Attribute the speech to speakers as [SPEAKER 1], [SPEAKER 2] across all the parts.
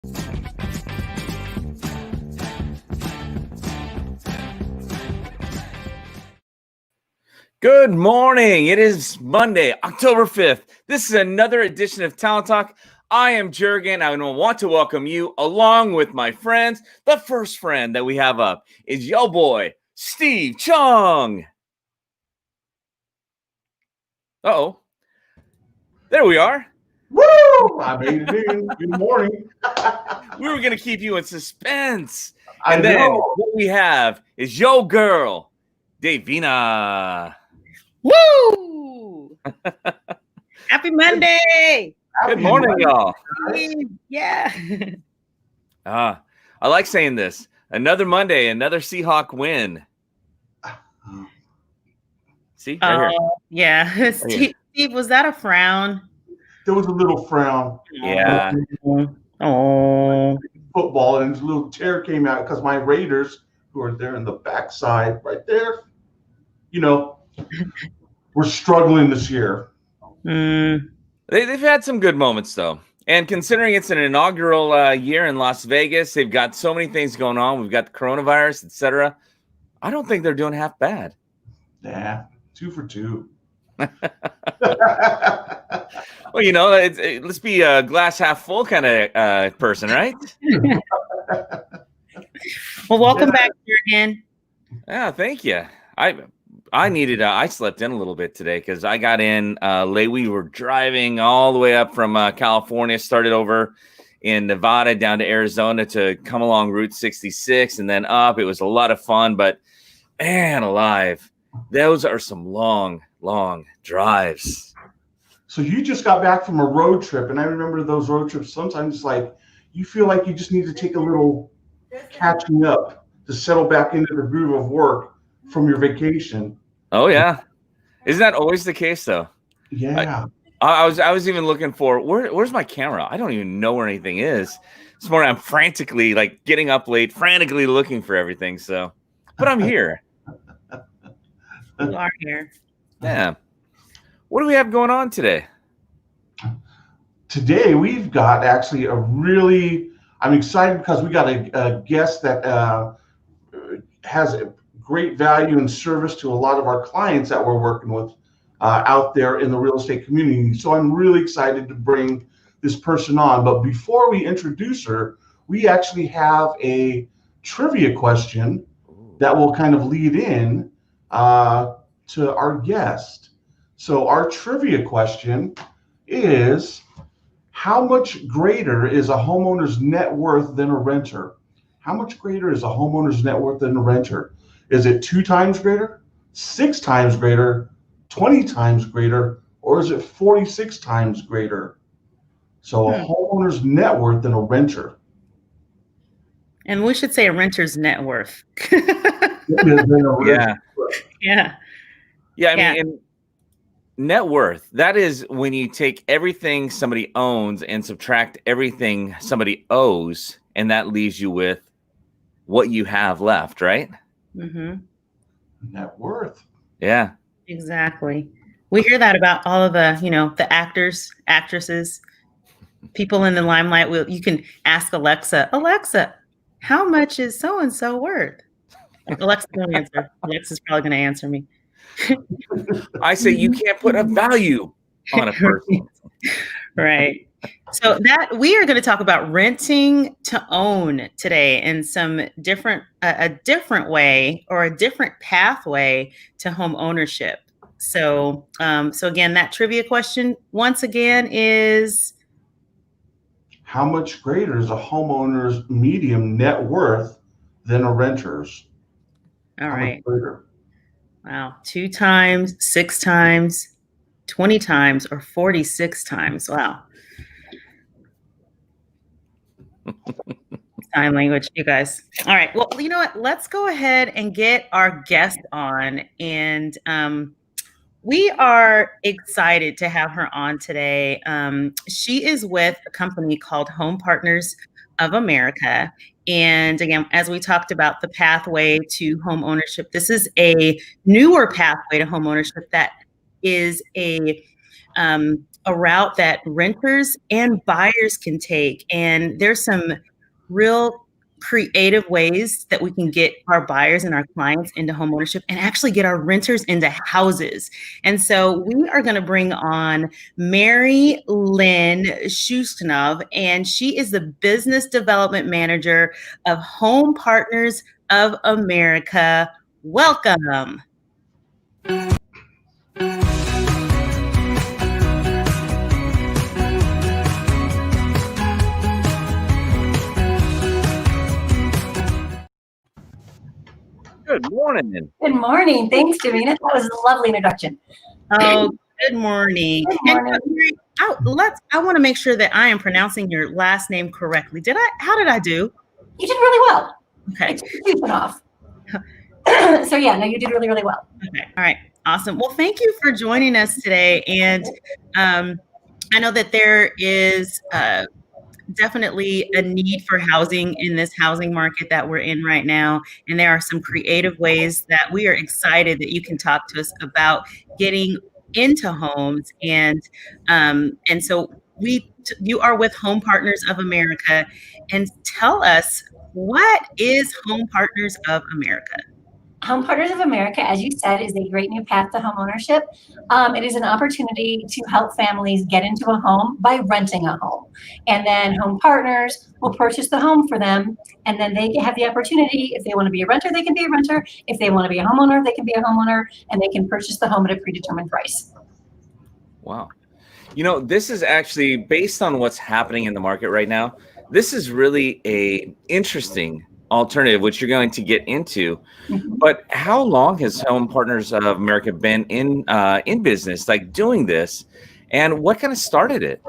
[SPEAKER 1] Good morning. It is Monday, October 5th. This is another edition of Talent Talk. I am Jurgen. I want to welcome you along with my friends. The first friend that we have up is yo boy, Steve Chung. Uh-oh. There we are.
[SPEAKER 2] Woo! I made it in. Good morning.
[SPEAKER 1] We were going to keep you in suspense.
[SPEAKER 2] I
[SPEAKER 1] And then
[SPEAKER 2] know.
[SPEAKER 1] what we have is yo girl, Davina.
[SPEAKER 3] Woo! Happy Monday!
[SPEAKER 1] Good morning, y'all.
[SPEAKER 3] Yeah.
[SPEAKER 1] I like saying this. Another Monday, another Seahawk win. See? Right here.
[SPEAKER 3] Yeah. Steve, was that a frown?
[SPEAKER 2] There was a little frown.
[SPEAKER 1] Yeah.
[SPEAKER 3] Oh.
[SPEAKER 2] Football, and a little tear came out because my Raiders, who are there in the backside, right there, we're struggling this year.
[SPEAKER 1] They've had some good moments, though. And considering it's an inaugural year in Las Vegas, they've got so many things going on. We've got the coronavirus, etc. I don't think they're doing half bad.
[SPEAKER 2] Nah, 2 for 2.
[SPEAKER 1] Well, let's be a glass half full kind of person, right?
[SPEAKER 3] Well, welcome back here again.
[SPEAKER 1] Yeah, thank you. I needed. I slept in a little bit today because I got in late. We were driving all the way up from California, started over in Nevada down to Arizona to come along Route 66 and then up. It was a lot of fun, but man alive, those are some long drives.
[SPEAKER 2] So you just got back from a road trip, and I remember those road trips. Sometimes, like, you feel like you just need to take a little catching up to settle back into the groove of work from your vacation.
[SPEAKER 1] Oh yeah, isn't that always the case though?
[SPEAKER 2] Yeah.
[SPEAKER 1] I was even looking for where's my camera? I don't even know where anything is. This morning I'm frantically getting up late, frantically looking for everything. So, but I'm here.
[SPEAKER 3] You are here.
[SPEAKER 1] Yeah. What do we have going on today?
[SPEAKER 2] Today we've got actually I'm excited because we got a guest that has a great value and service to a lot of our clients that we're working with out there in the real estate community. So I'm really excited to bring this person on. But before we introduce her, we actually have a trivia question that will kind of lead in to our guest. So our trivia question is, how much greater is a homeowner's net worth than a renter? How much greater is a homeowner's net worth than a renter? Is it 2 times greater, 6 times greater, 20 times greater, or is it 46 times greater? So a homeowner's net worth than a renter.
[SPEAKER 3] And we should say a renter's net worth.
[SPEAKER 1] Yeah.
[SPEAKER 3] Yeah.
[SPEAKER 1] Yeah, I mean, and net worth, that is when you take everything somebody owns and subtract everything somebody owes, and that leaves you with what you have left, right?
[SPEAKER 3] Mm-hmm.
[SPEAKER 2] Net worth.
[SPEAKER 1] Yeah.
[SPEAKER 3] Exactly. We hear that about all of the, the actors, actresses, people in the limelight. You can ask Alexa, how much is so-and-so worth? Alexa won't answer. Alexa's probably going to answer me.
[SPEAKER 1] I say you can't put a value on a person.
[SPEAKER 3] Right. So that we are going to talk about renting to own today and some different, a different way or a different pathway to home ownership. So, so again, that trivia question once again is,
[SPEAKER 2] how much greater is a homeowner's medium net worth than a renter's?
[SPEAKER 3] all right.
[SPEAKER 2] Greater?
[SPEAKER 3] Wow. 2 times, 6 times, 20 times, or 46 times. Wow. Sign language, you guys. All right. Well, you know what? Let's go ahead and get our guest on. And we are excited to have her on today. She is with a company called Home Partners of America. And again, as we talked about the pathway to home ownership, this is a newer pathway to home ownership that is a a route that renters and buyers can take. And there's some real creative ways that we can get our buyers and our clients into homeownership and actually get our renters into houses. And so we are going to bring on Mary Lynn Shushunov, and she is the business development manager of Home Partners of America. Welcome.
[SPEAKER 1] Good morning.
[SPEAKER 4] Good morning. Thanks, Davina. That was a lovely introduction.
[SPEAKER 3] Oh, good morning.
[SPEAKER 4] Good morning.
[SPEAKER 3] I want to make sure that I am pronouncing your last name correctly. How did I do?
[SPEAKER 4] You did really well.
[SPEAKER 3] Okay.
[SPEAKER 4] It's off. So yeah, no, you did really, really well.
[SPEAKER 3] Okay. All right. Awesome. Well, thank you for joining us today. And I know that there is definitely a need for housing in this housing market that we're in right now. And there are some creative ways that we are excited that you can talk to us about getting into homes. And so you are with Home Partners of America. And tell us, what is Home Partners of America?
[SPEAKER 4] Home Partners of America, as you said, is a great new path to homeownership. It is an opportunity to help families get into a home by renting a home. And then Home Partners will purchase the home for them. And then they have the opportunity, if they want to be a renter, they can be a renter. If they want to be a homeowner, they can be a homeowner. And they can purchase the home at a predetermined price.
[SPEAKER 1] Wow. You know, this is actually based on what's happening in the market right now. This is really a interesting alternative, which you're going to get into. But how long has Home Partners of America been in business, like doing this, and what kind of started it?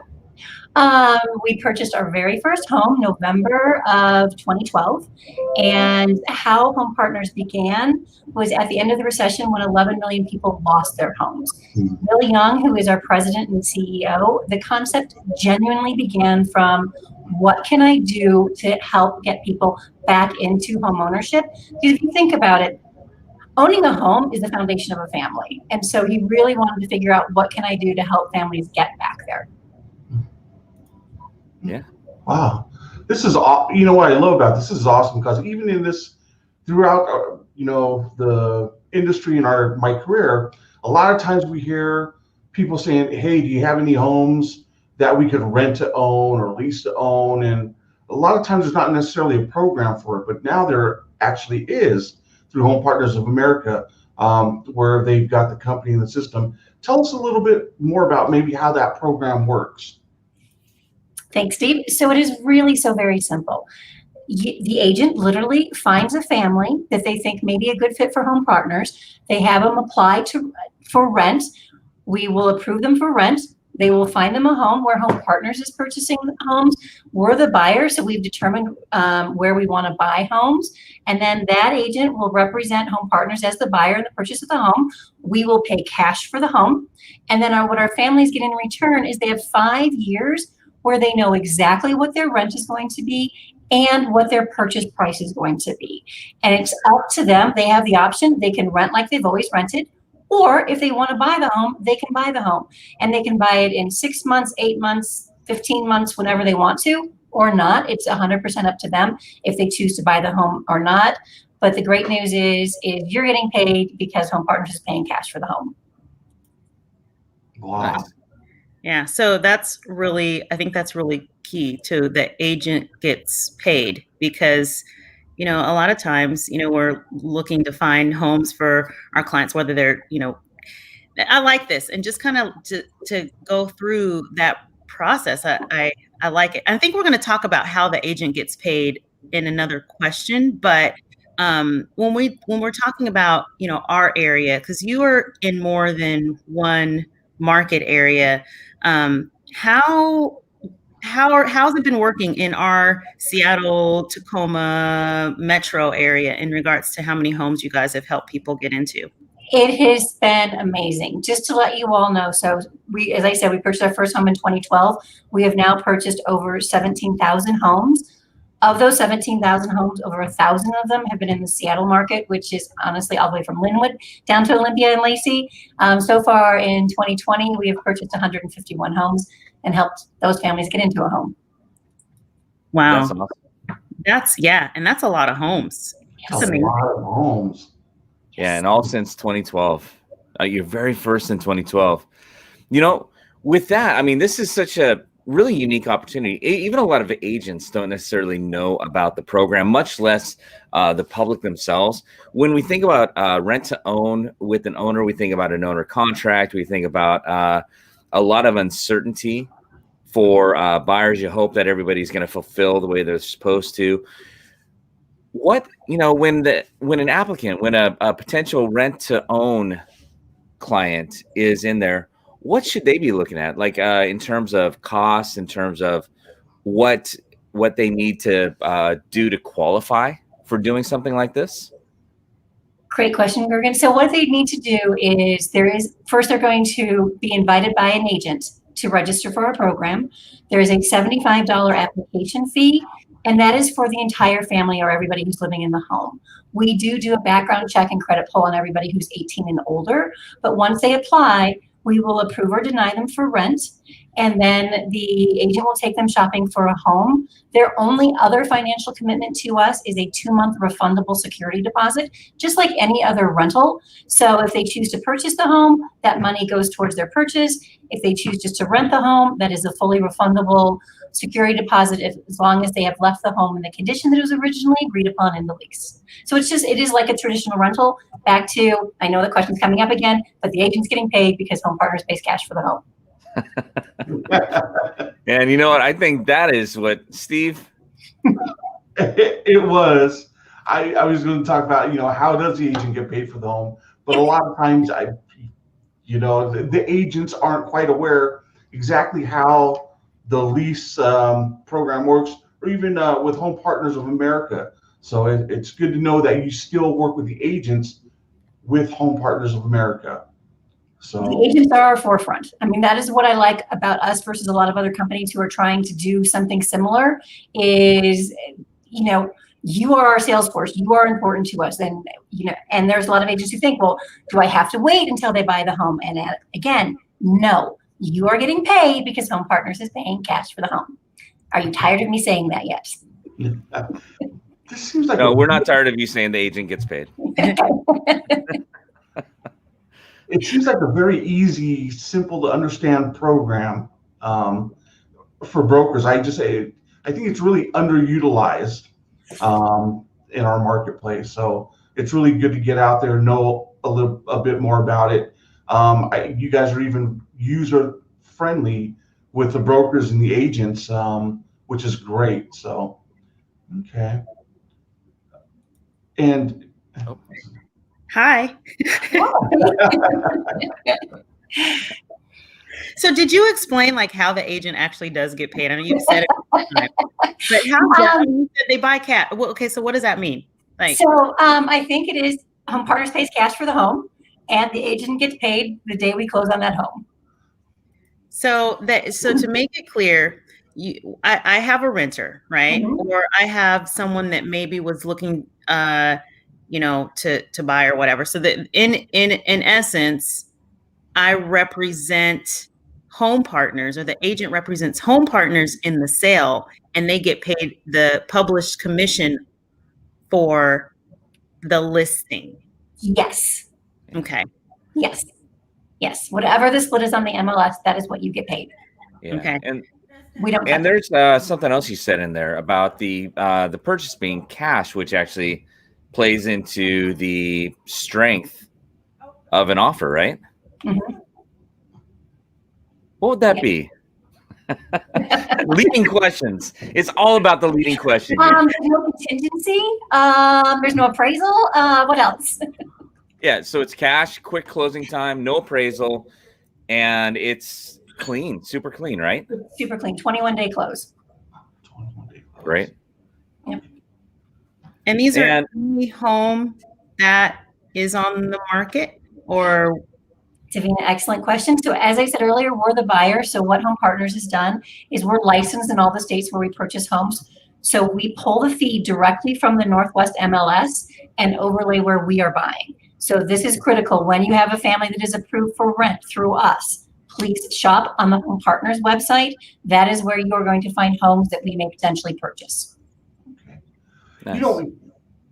[SPEAKER 4] We purchased our very first home November of 2012, and how Home Partners began was at the end of the recession when 11 million people lost their homes. Bill Young, who is our president and CEO, the concept genuinely began from, what can I do to help get people back into home ownership? Because if you think about it, owning a home is the foundation of a family. And so he really wanted to figure out, what can I do to help families get back there?
[SPEAKER 1] Yeah.
[SPEAKER 2] Wow. This is, you know what I love about this is awesome, because even in this, throughout, the industry in my career, a lot of times we hear people saying, hey, do you have any homes that we could rent to own or lease to own? And a lot of times there's not necessarily a program for it, but now there actually is through Home Partners of America, where they've got the company and the system. Tell us a little bit more about maybe how that program works.
[SPEAKER 4] Thanks, Steve. So it is really so very simple. The agent literally finds a family that they think may be a good fit for Home Partners. They have them apply for rent. We will approve them for rent. They will find them a home where Home Partners is purchasing homes. We're the buyer, so we've determined where we want to buy homes. And then that agent will represent Home Partners as the buyer in the purchase of the home. We will pay cash for the home. And then what our families get in return is they have 5 years where they know exactly what their rent is going to be and what their purchase price is going to be. And it's up to them. They have the option. They can rent like they've always rented. Or if they want to buy the home, they can buy the home. And they can buy it in 6 months, 8 months, 15 months, whenever they want to, or not. It's 100% up to them if they choose to buy the home or not. But the great news is you're getting paid because Home Partners is paying cash for the home.
[SPEAKER 2] Wow.
[SPEAKER 1] Nice.
[SPEAKER 3] Yeah. So I think that's really key to the agent gets paid, because a lot of times, we're looking to find homes for our clients, whether they're, I like this, and just kind of to go through that process. I like it. I think we're going to talk about how the agent gets paid in another question, but when we're talking about, our area, because you are in more than one market area, how's it been working in our Seattle, Tacoma metro area in regards to how many homes you guys have helped people get into?
[SPEAKER 4] It has been amazing. Just to let you all know, so as I said, we purchased our first home in 2012. We have now purchased over 17,000 homes. Of those 17,000 homes, over 1,000 of them have been in the Seattle market, which is honestly all the way from Linwood down to Olympia and Lacey. So far in 2020, we have purchased 151 homes and helped those families get into a home.
[SPEAKER 3] Wow.
[SPEAKER 1] That's awesome.
[SPEAKER 3] And that's a lot of homes. That's
[SPEAKER 2] A
[SPEAKER 3] amazing.
[SPEAKER 2] lot of homes.
[SPEAKER 1] Yeah, and all since 2012. Your very first in 2012. You know, with that, I mean, this is such a really unique opportunity. Even a lot of agents don't necessarily know about the program, much less the public themselves. When we think about rent to own with an owner, we think about an owner contract. We think about a lot of uncertainty for buyers. You hope that everybody's going to fulfill the way they're supposed to. When a potential rent to own client is in there, what should they be looking at? Like in terms of costs, in terms of what they need to do to qualify for doing something like this?
[SPEAKER 4] Great question, Gergen. So what they need to do is they're going to be invited by an agent to register for our program. There is a $75 application fee, and that is for the entire family or everybody who's living in the home. We do a background check and credit pull on everybody who's 18 and older, but once they apply, we will approve or deny them for rent, and then the agent will take them shopping for a home. Their only other financial commitment to us is a 2-month refundable security deposit, just like any other rental. So if they choose to purchase the home, that money goes towards their purchase. If they choose just to rent the home, that is a fully refundable security deposit as long as they have left the home in the condition that it was originally agreed upon in the lease. So it is like a traditional rental. Back to, I know the question's coming up again, but the agent's getting paid because Home Partners pays cash for the home.
[SPEAKER 1] And you know what? I think that is what Steve.
[SPEAKER 2] It was. I was going to talk about, how does the agent get paid for the home? But a lot of times, the agents aren't quite aware exactly how the lease program works, or even with Home Partners of America. So it's good to know that you still work with the agents with Home Partners of America. So
[SPEAKER 4] the agents are our forefront. I mean, that is what I like about us versus a lot of other companies who are trying to do something similar is, you are our sales force. You are important to us. And, and there's a lot of agents who think, well, do I have to wait until they buy the home? And again, no, you are getting paid because Home Partners is paying cash for the home. Are you tired of me saying that yet?
[SPEAKER 2] This seems like
[SPEAKER 1] No, we're not tired of you saying the agent gets paid.
[SPEAKER 2] It seems like a very easy, simple to understand program for brokers. I think it's really underutilized in our marketplace. So it's really good to get out there and know a bit more about it. You guys are even user friendly with the brokers and the agents, which is great. So, okay. And
[SPEAKER 3] hi. So did you explain like how the agent actually does get paid? I know you said it, but how you said they buy cash? Well, okay, so what does that mean?
[SPEAKER 4] I think it is Home Partners pays cash for the home, and the agent gets paid the day we close on that home.
[SPEAKER 3] So to make it clear, I have a renter, right? Mm-hmm. Or I have someone that maybe was looking, to buy or whatever. So that in essence, I represent Home Partners, or the agent represents Home Partners in the sale, and they get paid the published commission for the listing.
[SPEAKER 4] Yes.
[SPEAKER 3] Okay.
[SPEAKER 4] Yes. Whatever the split is on the MLS, that is what you get paid.
[SPEAKER 1] Yeah.
[SPEAKER 3] Okay.
[SPEAKER 1] And
[SPEAKER 4] we don't.
[SPEAKER 1] And there's something else you said in there about the purchase being cash, which actually plays into the strength of an offer, right?
[SPEAKER 4] Mm-hmm.
[SPEAKER 1] What would that be? Leading questions. It's all about the leading question.
[SPEAKER 4] There's no contingency. There's no appraisal. What else?
[SPEAKER 1] Yeah, so it's cash, quick closing time, no appraisal, and it's clean, super clean, right?
[SPEAKER 4] Super clean, 21-day close.
[SPEAKER 2] 21-day close.
[SPEAKER 1] Right.
[SPEAKER 4] Yep.
[SPEAKER 3] And these are any home that is on the market, or?
[SPEAKER 4] Davina, excellent question. So as I said earlier, we're the buyer. So what Home Partners has done is we're licensed in all the states where we purchase homes So we pull the feed directly from the Northwest MLS and overlay where we are buying. So this is critical. When you have a family that is approved for rent through us, please shop on the Home Partners website. That is where you're going to find homes that we may potentially purchase.
[SPEAKER 2] Okay.
[SPEAKER 1] Nice.
[SPEAKER 2] You know,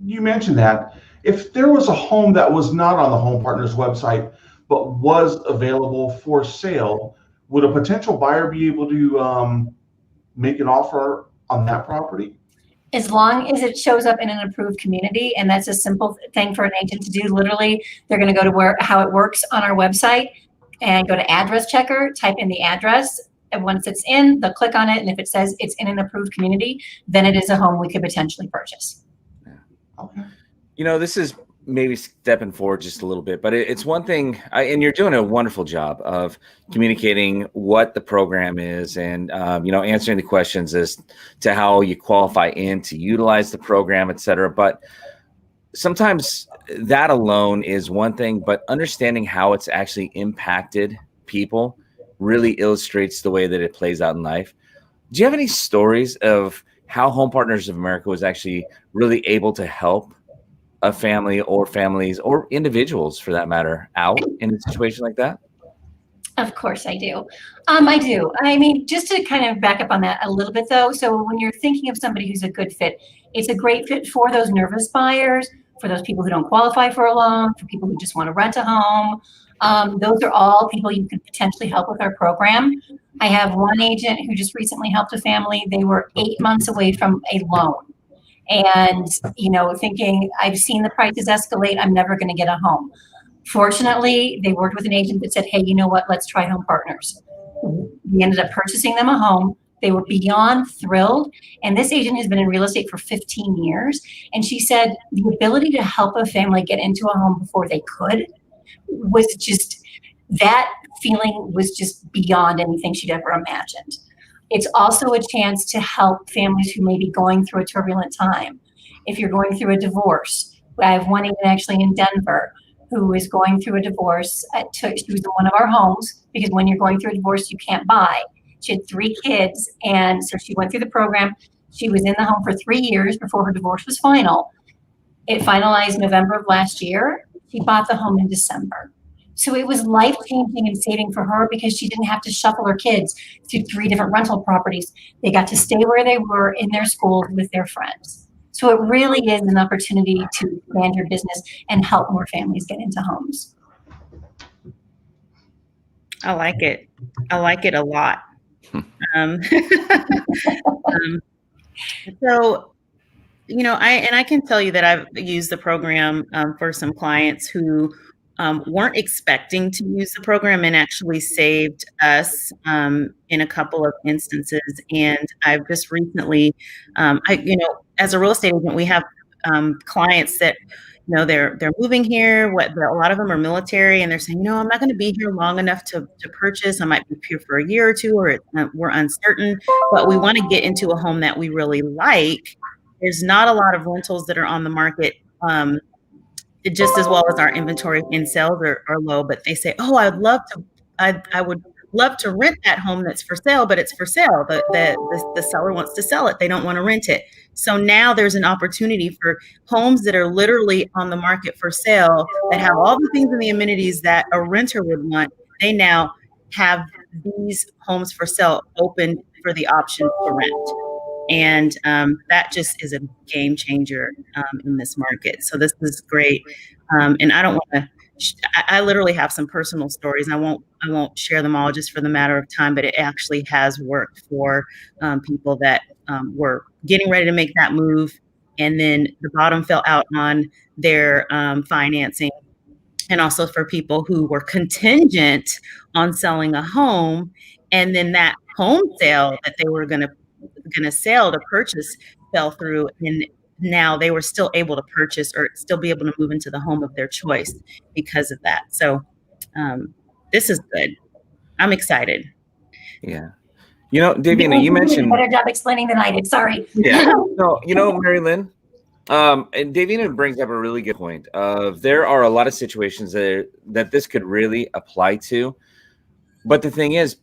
[SPEAKER 2] you mentioned that if there was a home that was not on the Home Partners website but was available for sale, would a potential buyer be able to make an offer on that property?
[SPEAKER 4] As long as it shows up in an approved community, and that's a simple thing for an agent to do. Literally, they're going to go to how it works on our website and go to address checker, type in the address, and once it's in, they'll click on it, and if it says it's in an approved community, then it is a home we could potentially purchase.
[SPEAKER 1] Yeah.
[SPEAKER 2] Okay.
[SPEAKER 1] You know, this is maybe stepping forward just a little bit, but it's one thing, and you're doing a wonderful job of communicating what the program is and, answering the questions as to how you qualify in to utilize the program, et cetera. But sometimes that alone is one thing, but understanding how it's actually impacted people really illustrates the way that it plays out in life. Do you have any stories of how Home Partners of America was actually really able to help a family or families or individuals for that matter out in a situation like that?
[SPEAKER 4] Of course I do. I do. I mean, just to kind of back up on that a little bit though. So when you're thinking of somebody who's a good fit, it's a great fit for those nervous buyers, for those people who don't qualify for a loan, for people who just want to rent a home. Those are all people you could potentially help with our program. I have one agent who just recently helped a family. They were 8 months away from a loan. And, thinking, I've seen the prices escalate, I'm never going to get a home. Fortunately, they worked with an agent that said, hey, you know what, let's try Home Partners. We ended up purchasing them a home. They were beyond thrilled. And this agent has been in real estate for 15 years. And she said the ability to help a family get into a home before they could was just, that feeling was just beyond anything she'd ever imagined. It's also a chance to help families who may be going through a turbulent time. If you're going through a divorce, I have one agent actually in Denver who is going through a divorce. She was in one of our homes because when you're going through a divorce, you can't buy. She had 3 kids, and so she went through the program. She was in the home for 3 years before her divorce was final. It finalized November of last year. She bought the home in December. So it was life-changing and saving for her because she didn't have to shuffle her kids through 3 different rental properties. They got to stay where they were in their schools with their friends. So it really is an opportunity to expand your business and help more families get into homes.
[SPEAKER 3] I like it. I like it a lot. So, I can tell you that I've used the program for some clients who weren't expecting to use the program and actually saved us in a couple of instances. And I've just recently, as a real estate agent, we have clients that, they're moving here. A lot of them are military, and they're saying, I'm not going to be here long enough to purchase. I might be here for a year or two, or we're uncertain, but we want to get into a home that we really like. There's not a lot of rentals that are on the market. Just as well as our inventory and sales are low, but they say, I would love to rent that home that's for sale, but it's for sale. The seller wants to sell it. They don't want to rent it. So now there's an opportunity for homes that are literally on the market for sale that have all the things and the amenities that a renter would want. They now have these homes for sale open for the option to rent. And that just is a game changer in this market. So this is great. And I don't want to. I literally have some personal stories. I won't share them all just for the matter of time. But it actually has worked for people that were getting ready to make that move, and then the bottom fell out on their financing, and also for people who were contingent on selling a home, and then that home sale that they were going to sell to purchase fell through, and now they were still able to purchase or still be able to move into the home of their choice because of that. So this is good. I'm excited.
[SPEAKER 1] Yeah. Davina, you mentioned
[SPEAKER 4] a better job explaining than I did. Sorry.
[SPEAKER 1] Yeah. No, Mary Lynn, and Davina brings up a really good point of there are a lot of situations that this could really apply to. But the thing is,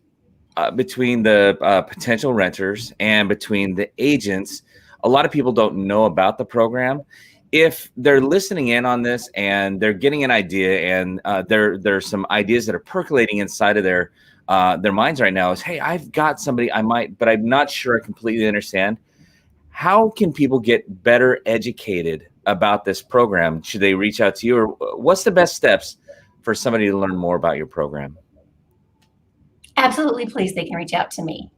[SPEAKER 1] between the potential renters and between the agents, a lot of people don't know about the program. If they're listening in on this and they're getting an idea, and there's some ideas that are percolating inside of their minds right now, is, hey, I've got somebody I might, but I'm not sure I completely understand. How can people get better educated about this program? Should they reach out to you, or what's the best steps for somebody to learn more about your program?
[SPEAKER 4] Absolutely, please, they can reach out to me.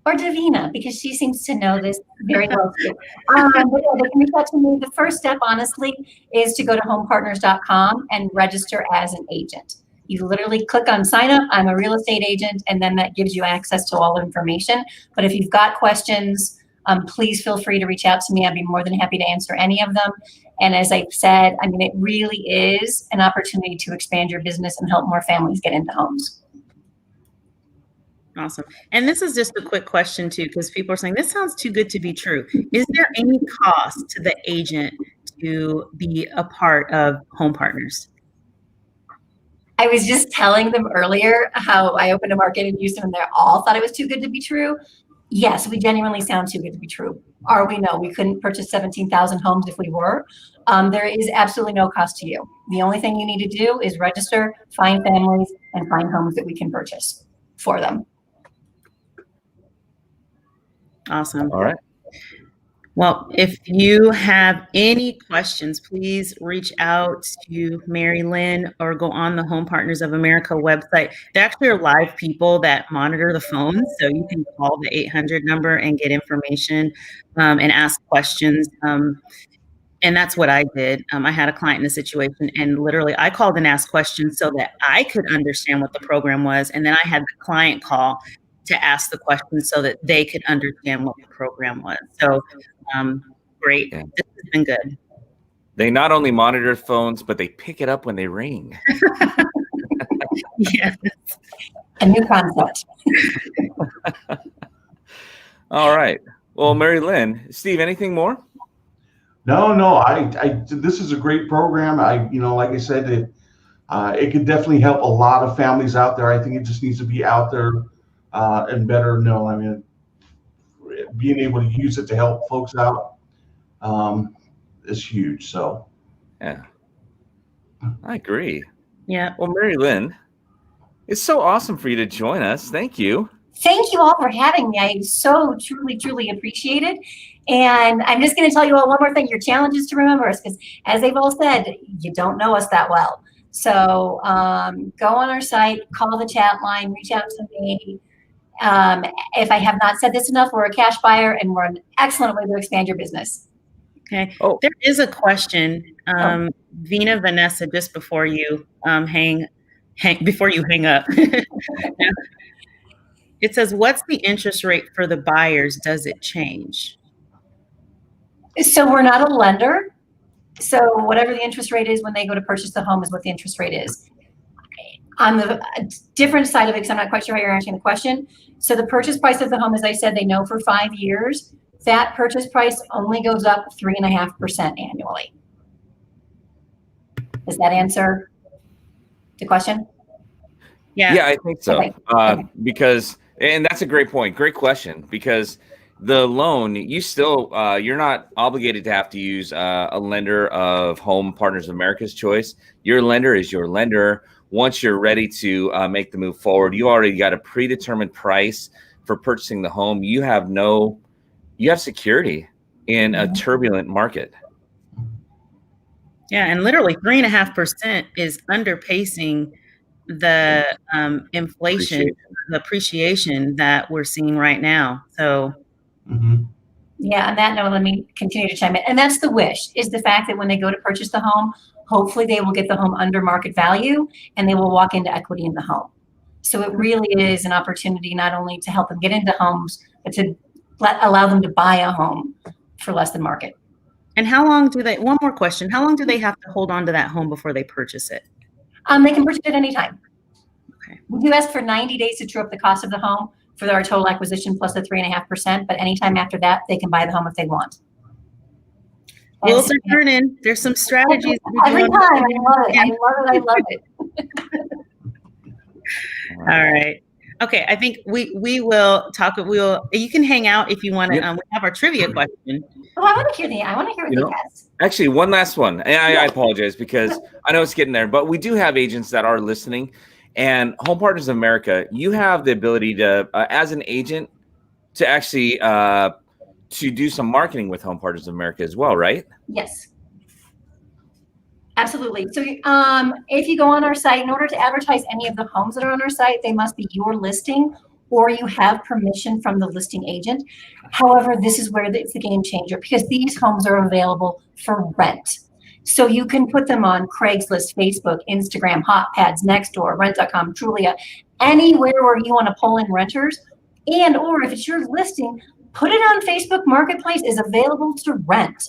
[SPEAKER 4] Or Davina, because she seems to know this very well too. But yeah, they can reach out to me. The first step, honestly, is to go to homepartners.com and register as an agent. You literally click on sign up, I'm a real estate agent, and then that gives you access to all the information. But if you've got questions, please feel free to reach out to me. I'd be more than happy to answer any of them. And as I've said, I mean, it really is an opportunity to expand your business and help more families get into homes.
[SPEAKER 3] Awesome. And this is just a quick question too, because people are saying this sounds too good to be true. Is there any cost to the agent to be a part of Home Partners?
[SPEAKER 4] I was just telling them earlier how I opened a market in Houston and they all thought it was too good to be true. Yes, we genuinely sound too good to be true. Are we? No, we couldn't purchase 17,000 homes if we were. There is absolutely no cost to you. The only thing you need to do is register, find families, and find homes that we can purchase for them.
[SPEAKER 3] Awesome.
[SPEAKER 1] All right.
[SPEAKER 3] Well, if you have any questions, please reach out to Mary Lynn or go on the Home Partners of America website. There actually are live people that monitor the phones, so you can call the 800 number and get information and ask questions. And that's what I did. I had a client in a situation, and literally I called and asked questions so that I could understand what the program was. And then I had the client call to ask the questions so that they could understand what the program was. So great.
[SPEAKER 1] Yeah.
[SPEAKER 3] This has been good.
[SPEAKER 1] They not only monitor phones, but they pick it up when they ring.
[SPEAKER 3] Yeah.
[SPEAKER 4] A new concept.
[SPEAKER 1] All right. Well, Mary Lynn, Steve, anything more?
[SPEAKER 2] No, this is a great program. Like I said, it could definitely help a lot of families out there. I think it just needs to be out there and better known. I mean, being able to use it to help folks out is huge. So,
[SPEAKER 1] yeah, I agree.
[SPEAKER 3] Yeah.
[SPEAKER 1] Well, Mary Lynn, it's so awesome for you to join us. Thank you.
[SPEAKER 4] Thank you all for having me. I so truly, truly appreciate it. And I'm just going to tell you all one more thing. Your challenge is to remember us, because as they've all said, you don't know us that well. So go on our site, call the chat line, reach out to me. If I have not said this enough, we're a cash buyer and we're an excellent way to expand your business.
[SPEAKER 3] Okay.
[SPEAKER 1] Oh.
[SPEAKER 3] There is a question, Vina Vanessa, just before you hang up. It says, what's the interest rate for the buyers? Does it change?
[SPEAKER 4] So we're not a lender. So whatever the interest rate is when they go to purchase the home is what the interest rate is. On the different side of it, because I'm not quite sure how you're answering the question. So the purchase price of the home, as I said, they know for 5 years. That purchase price only goes up 3.5% annually. Does that answer the question?
[SPEAKER 1] Yeah, I think so.
[SPEAKER 4] Okay.
[SPEAKER 1] Because, and that's a great point. Great question. Because the loan, you still, you're not obligated to have to use a lender of Home Partners of America's choice. Your lender is your lender. Once you're ready to make the move forward, you already got a predetermined price for purchasing the home. You have security in a turbulent market.
[SPEAKER 3] Yeah, and literally 3.5% is underpacing the inflation, the appreciation that we're seeing right now. So,
[SPEAKER 4] yeah, on that note, let me continue to chime in. And that's the wish, is the fact that when they go to purchase the home, hopefully they will get the home under market value and they will walk into equity in the home. So it really is an opportunity not only to help them get into homes, but to allow them to buy a home for less than market.
[SPEAKER 3] and how long do they, one more question, how long do they have to hold on to that home before they purchase it?
[SPEAKER 4] They can purchase it anytime.
[SPEAKER 3] Okay.
[SPEAKER 4] We do ask for 90 days to true up the cost of the home for our total acquisition plus the 3.5%, but anytime after that, they can buy the home if they want.
[SPEAKER 3] Wheels are turning. There's some strategies.
[SPEAKER 4] Every time. I love it. I love it.
[SPEAKER 3] All right. Okay, I think we will talk. You can hang out if you want to. We have our trivia question.
[SPEAKER 4] Oh, I want to hear what he has.
[SPEAKER 1] Actually, one last one. And I apologize because I know it's getting there, but we do have agents that are listening. And Home Partners of America, you have the ability to, as an agent, to actually to do some marketing with Home Partners of America as well, right?
[SPEAKER 4] Yes. Absolutely. So if you go on our site, in order to advertise any of the homes that are on our site, they must be your listing or you have permission from the listing agent. However, this is where it's the game changer because these homes are available for rent. So you can put them on Craigslist, Facebook, Instagram, HotPads, Nextdoor, Rent.com, Trulia, anywhere where you want to pull in renters. And or if it's your listing, put it on Facebook Marketplace is available to rent.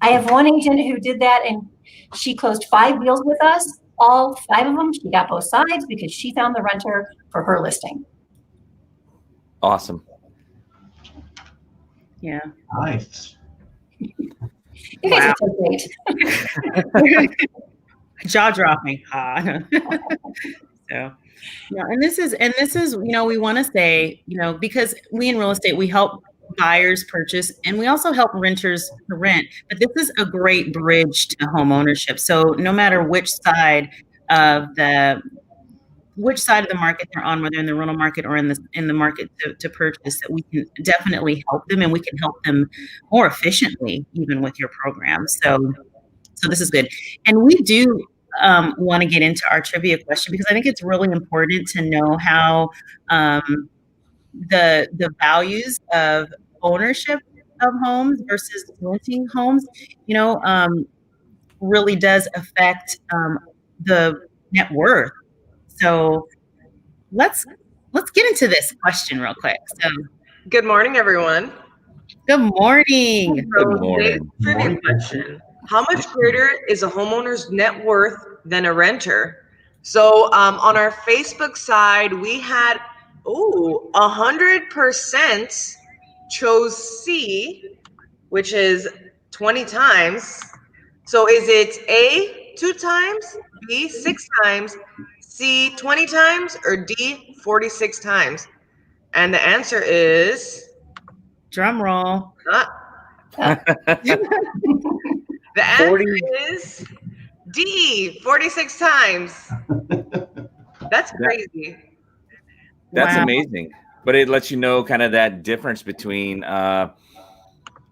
[SPEAKER 4] I have one agent who did that and she closed 5 deals with us. All 5 of them, she got both sides because she found the renter for her listing.
[SPEAKER 1] Awesome.
[SPEAKER 3] Yeah.
[SPEAKER 2] Nice.
[SPEAKER 4] You guys are so great.
[SPEAKER 3] Jaw dropping. So, and this is, we want to say, because we in real estate, we help buyers purchase and we also help renters to rent, but this is a great bridge to home ownership. So no matter which side of the market they're on, whether in the rental market or in the market to purchase, that we can definitely help them and we can help them more efficiently even with your program. So this is good. And we do want to get into our trivia question because I think it's really important to know how the values of ownership of homes versus renting homes, really does affect the net worth. So let's get into this question real quick. So,
[SPEAKER 5] good morning, everyone.
[SPEAKER 3] Good morning.
[SPEAKER 1] Good morning.
[SPEAKER 5] Trivia question: how much greater is a homeowner's net worth than a renter? So on our Facebook side, we had 100% chose C, which is 20 times. So is it A, 2 times, B, 6 times, C, 20 times, or D, 46 times? And the answer is...
[SPEAKER 3] drum roll.
[SPEAKER 5] The answer is D, 46 times. That's crazy.
[SPEAKER 1] That's
[SPEAKER 3] Wow.
[SPEAKER 1] amazing. But it lets you know kind of that difference between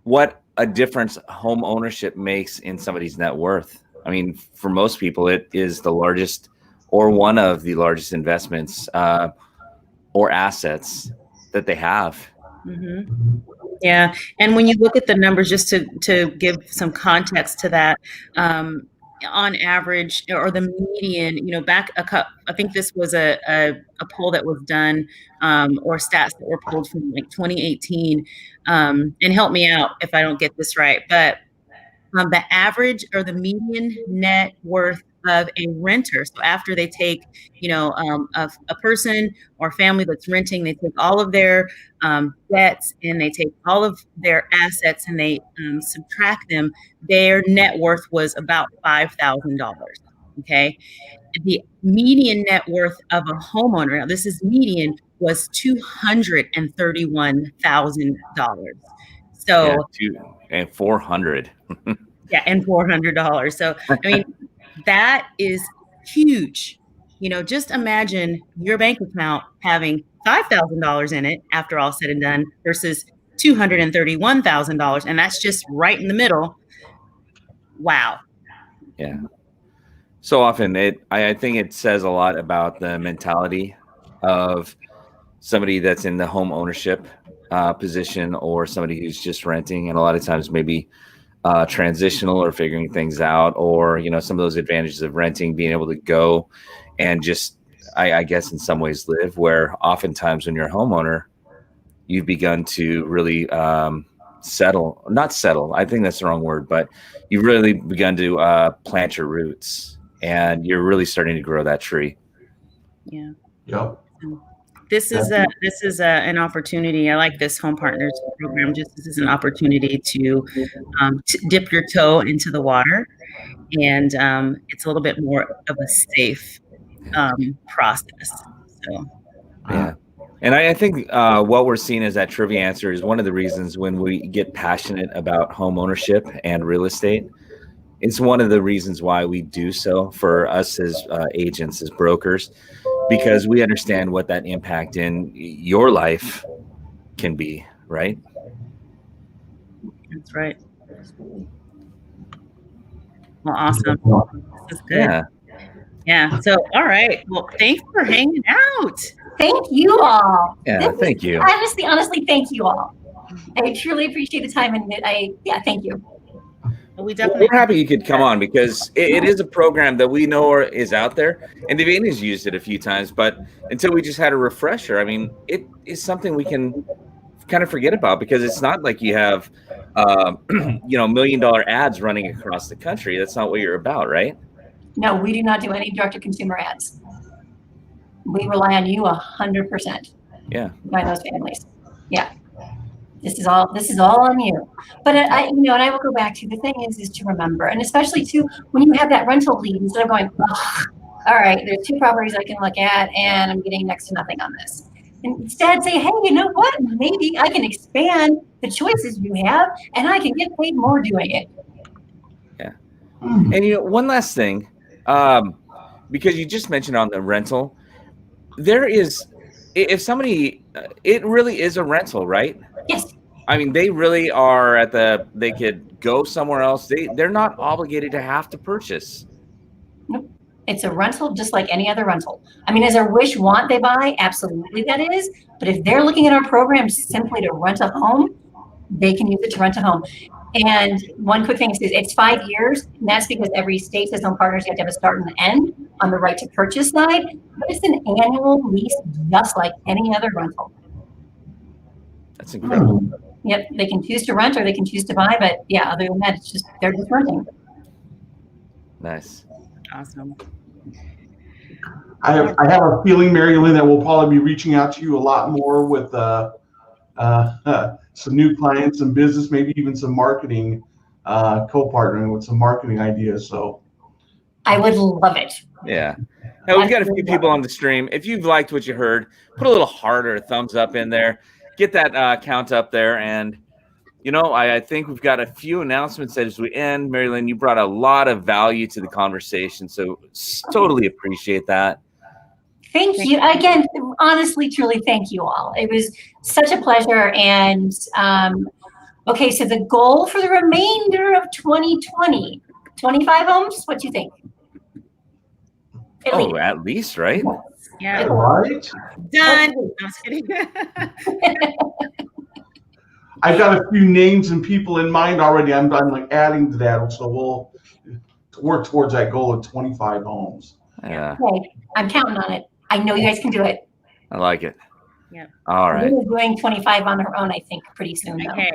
[SPEAKER 1] what a difference home ownership makes in somebody's net worth. I mean, for most people, it is the largest or one of the largest investments or assets that they have.
[SPEAKER 3] Mm-hmm. Yeah. And when you look at the numbers, just to give some context to that, on average, or the median, I think this was a poll that was done, or stats that were pulled from like 2018, and help me out if I don't get this right, but the average or the median net worth of a renter. So after they take, a person or family that's renting, they take all of their debts and they take all of their assets and they subtract them. Their net worth was about $5,000. Okay. The median net worth of a homeowner, now this is median, was $231,000. So
[SPEAKER 1] and 400.
[SPEAKER 3] Yeah, and $400. So I mean, that is huge. Just imagine your bank account having $5,000 in it after all said and done versus $231,000, and that's just right in the middle. Wow.
[SPEAKER 1] Yeah. So often I think it says a lot about the mentality of somebody that's in the home ownership position or somebody who's just renting, and a lot of times maybe transitional or figuring things out, or some of those advantages of renting, being able to go and just I guess in some ways live, where oftentimes when you're a homeowner, you've begun to really not settle, I think that's the wrong word, but you've really begun to plant your roots and you're really starting to grow that tree.
[SPEAKER 3] Yeah.
[SPEAKER 2] Yep.
[SPEAKER 3] This is an opportunity. I like this Home Partners program. Just this is an opportunity to dip your toe into the water, and it's a little bit more of a safe process. So,
[SPEAKER 1] yeah. And I think what we're seeing as that trivia answer is one of the reasons when we get passionate about home ownership and real estate. It's one of the reasons why we do so for us as agents, as brokers, because we understand what that impact in your life can be, right?
[SPEAKER 3] That's right. Well, awesome. This is good.
[SPEAKER 1] Yeah.
[SPEAKER 3] Yeah. So, all right. Well, thanks for hanging out.
[SPEAKER 4] Thank you all.
[SPEAKER 1] Yeah, thank you.
[SPEAKER 4] Honestly, thank you all. I truly appreciate the time, and thank you.
[SPEAKER 3] We definitely.
[SPEAKER 1] We're happy you could come on because it is a program that we know is out there, and Davina's used it a few times, but until we just had a refresher, I mean, it is something we can kind of forget about because it's not like you have, $1 million ads running across the country. That's not what you're about, right?
[SPEAKER 4] No, we do not do any direct-to-consumer ads. We rely on you 100%.
[SPEAKER 1] Yeah.
[SPEAKER 4] By those families. Yeah. This is all on you. But and I will go back to the thing is to remember, and especially too when you have that rental lead, instead of going, all right, there's 2 properties I can look at, and I'm getting next to nothing on this. And instead say, hey, you know what? Maybe I can expand the choices you have, and I can get paid more doing it.
[SPEAKER 1] Yeah. And one last thing, because you just mentioned on the rental, there is, if somebody, it really is a rental, right?
[SPEAKER 4] Yes.
[SPEAKER 1] I mean, they really are they could go somewhere else. They're not obligated to have to purchase.
[SPEAKER 4] Nope. It's a rental just like any other rental. I mean, as a wish, want, they buy, absolutely that is. But if they're looking at our program simply to rent a home, they can use it to rent a home. And one quick thing is it's 5 years, and that's because every state says home partners you have to have a start and an end on the right to purchase side. But it's an annual lease just like any other rental.
[SPEAKER 1] That's incredible.
[SPEAKER 4] Yep, they can choose to rent or they can choose to buy, but yeah, other than that, they're just renting.
[SPEAKER 1] Nice.
[SPEAKER 3] Awesome.
[SPEAKER 2] I have a feeling, Mary Lynn, that we'll probably be reaching out to you a lot more with some new clients, some business, maybe even some marketing, co-partnering with some marketing ideas. So
[SPEAKER 4] I would love it.
[SPEAKER 1] Yeah. Now, we've got a few people on the stream. If you've liked what you heard, put a little heart or a thumbs up in there. Get that count up there. And, I think we've got a few announcements as we end. Mary Lynn, you brought a lot of value to the conversation. So totally appreciate that.
[SPEAKER 4] Thank you. Again, honestly, truly, thank you all. It was such a pleasure. And okay, so the goal for the remainder of 2020, 25 homes, what do you think?
[SPEAKER 1] At least, right?
[SPEAKER 3] Yeah.
[SPEAKER 2] Right.
[SPEAKER 3] Done. I'm just kidding.
[SPEAKER 2] I've got a few names and people in mind already. I'm like adding to that, so we'll work towards that goal of 25 homes.
[SPEAKER 1] Yeah.
[SPEAKER 4] Okay, I'm counting on it. I know you guys can do it.
[SPEAKER 1] I like it.
[SPEAKER 3] Yeah.
[SPEAKER 1] All right.
[SPEAKER 4] We're doing 25 on our own, I think, pretty soon. Though.
[SPEAKER 3] Okay.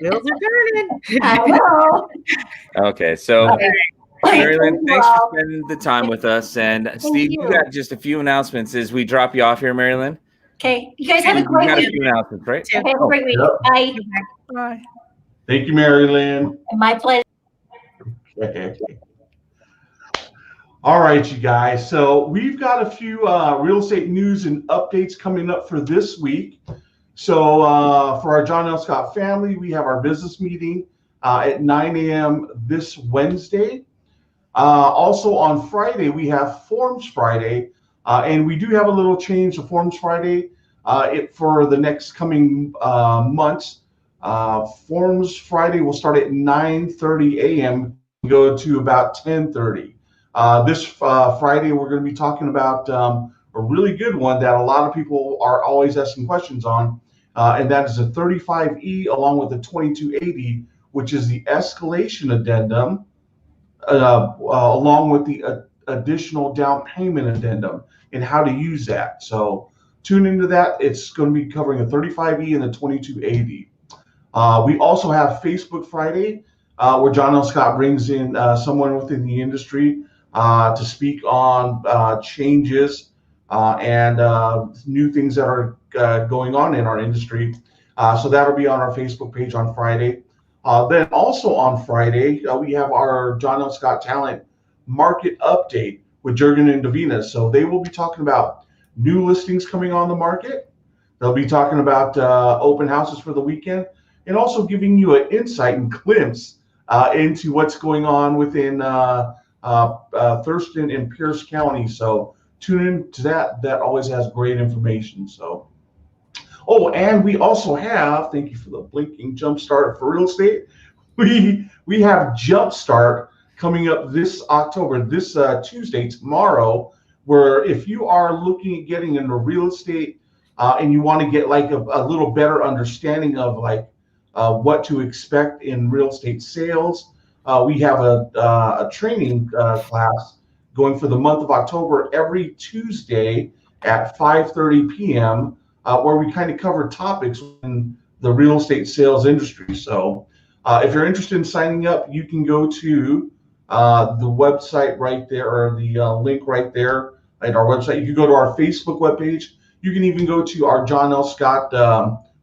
[SPEAKER 3] Wheels are turning.
[SPEAKER 4] I know.
[SPEAKER 1] Okay, so Mary Lynn, thanks
[SPEAKER 4] Wow.
[SPEAKER 1] for spending the time with us. And Steve, you got just a few announcements as we drop you off here, Mary Lynn.
[SPEAKER 4] Okay, you guys have a
[SPEAKER 1] You
[SPEAKER 4] great
[SPEAKER 1] got a
[SPEAKER 4] week.
[SPEAKER 1] few announcements, right?
[SPEAKER 4] Okay, have a great week.
[SPEAKER 2] Yep.
[SPEAKER 4] Bye.
[SPEAKER 1] Bye.
[SPEAKER 2] Thank you, Mary Lynn.
[SPEAKER 4] My pleasure.
[SPEAKER 2] Okay. All right, you guys. So we've got a few real estate news and updates coming up for this week. So for our John L. Scott family, we have our business meeting at 9 a.m. this Wednesday. Also on Friday, we have Forms Friday. And we do have a little change to Forms Friday for the next coming months. Forms Friday will start at 9:30 a.m. and go to about 10:30. This Friday, we're going to be talking about a really good one that a lot of people are always asking questions on, and that is a 35E along with a 2280, which is the escalation addendum, along with the additional down payment addendum and how to use that. So tune into that. It's going to be covering a 35E and a 2280. We also have Facebook Friday, where John L. Scott brings in someone within the industry to speak on changes and new things that are going on in our industry. So that'll be on our Facebook page on Friday. Then also on Friday, we have our John L. Scott Talent Market Update with Jurgen and Davina. So they will be talking about new listings coming on the market. They'll be talking about open houses for the weekend and also giving you an insight and glimpse into what's going on within Thurston and Pierce County. So tune in to that. That always has great information. So, oh, and we also have, thank you for the blinking jumpstart for real estate. We have Jumpstart coming up this October, this Tuesday, tomorrow, where if you are looking at getting into real estate and you want to get like a little better understanding of like what to expect in real estate sales, we have a training class going for the month of October every Tuesday at 5:30 p.m. Where we kind of cover topics in the real estate sales industry. So if you're interested in signing up, you can go to the website right there, or the link right there at our website. You can go to our Facebook webpage. You can even go to our John L. Scott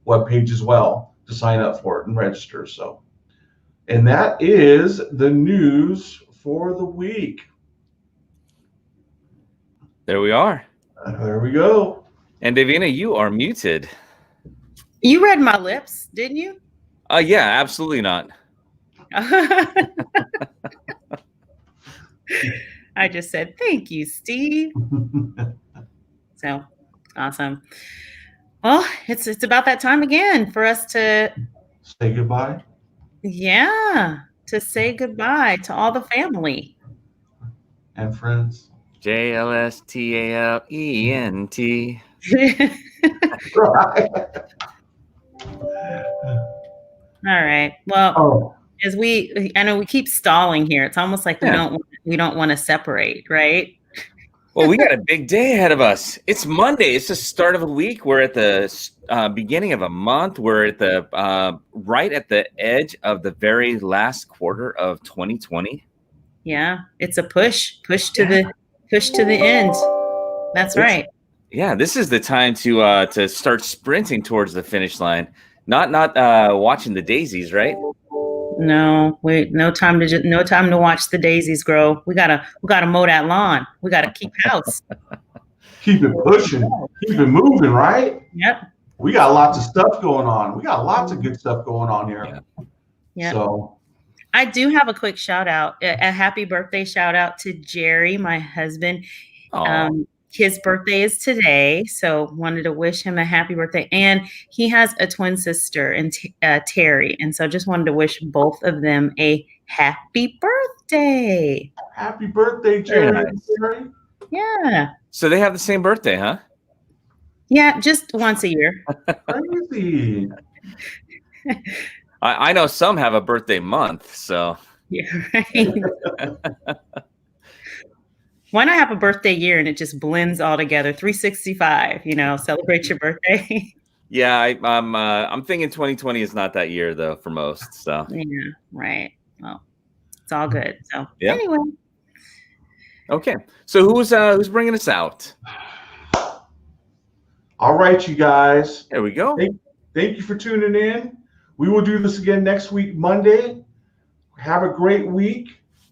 [SPEAKER 2] webpage as well to sign up for it and register. So, and that is the news for the week.
[SPEAKER 1] There we are.
[SPEAKER 2] There we go.
[SPEAKER 1] And Davina, you are muted.
[SPEAKER 3] You read my lips, didn't you?
[SPEAKER 1] Yeah, absolutely not.
[SPEAKER 3] I just said, thank you, Steve. So awesome. Well, it's about that time again for us to
[SPEAKER 2] say goodbye.
[SPEAKER 3] Yeah, to say goodbye to all the family
[SPEAKER 2] and friends.
[SPEAKER 1] JLSTALENT.
[SPEAKER 2] Right.
[SPEAKER 3] All right. Well, as I know we keep stalling here. It's almost like we don't want to separate, right?
[SPEAKER 1] Well, we got a big day ahead of us. It's Monday. It's the start of a week. We're at the beginning of a month. We're at the right at the edge of the very last quarter of 2020.
[SPEAKER 3] Yeah, it's a push to the end. That's right.
[SPEAKER 1] Yeah, this is the time to start sprinting towards the finish line. Not watching the daisies, right?
[SPEAKER 3] No, no time to watch the daisies grow. We gotta mow that lawn. We gotta keep house.
[SPEAKER 2] Keep it pushing, keep it moving, right?
[SPEAKER 3] Yep.
[SPEAKER 2] We got lots of stuff going on. We got lots of good stuff going on here.
[SPEAKER 3] Yeah.
[SPEAKER 2] So
[SPEAKER 3] I do have a quick shout out, a happy birthday shout out to Jerry, my husband. His birthday is today, so wanted to wish him a happy birthday. And he has a twin sister, and Terry, and so just wanted to wish both of them a happy birthday.
[SPEAKER 2] Happy birthday, Jerry! Nice.
[SPEAKER 3] Yeah.
[SPEAKER 1] So they have the same birthday, huh?
[SPEAKER 3] Yeah, just once a year.
[SPEAKER 2] Crazy.
[SPEAKER 1] I know some have a birthday month, so
[SPEAKER 3] yeah, right. Why not have a birthday year and it just blends all together? 365, celebrate your birthday.
[SPEAKER 1] Yeah, I'm thinking 2020 is not that year though for most. So
[SPEAKER 3] yeah, right. Well, it's all good. So anyway.
[SPEAKER 1] Okay, so who's bringing us out?
[SPEAKER 2] All right, you guys.
[SPEAKER 1] There we go.
[SPEAKER 2] Thank you for tuning in. We will do this again next week, Monday. Have a great week.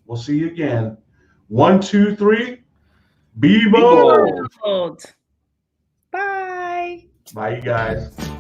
[SPEAKER 2] We'll see you again. 1, 2, 3. Be bold.
[SPEAKER 3] Bye.
[SPEAKER 2] Bye, you guys.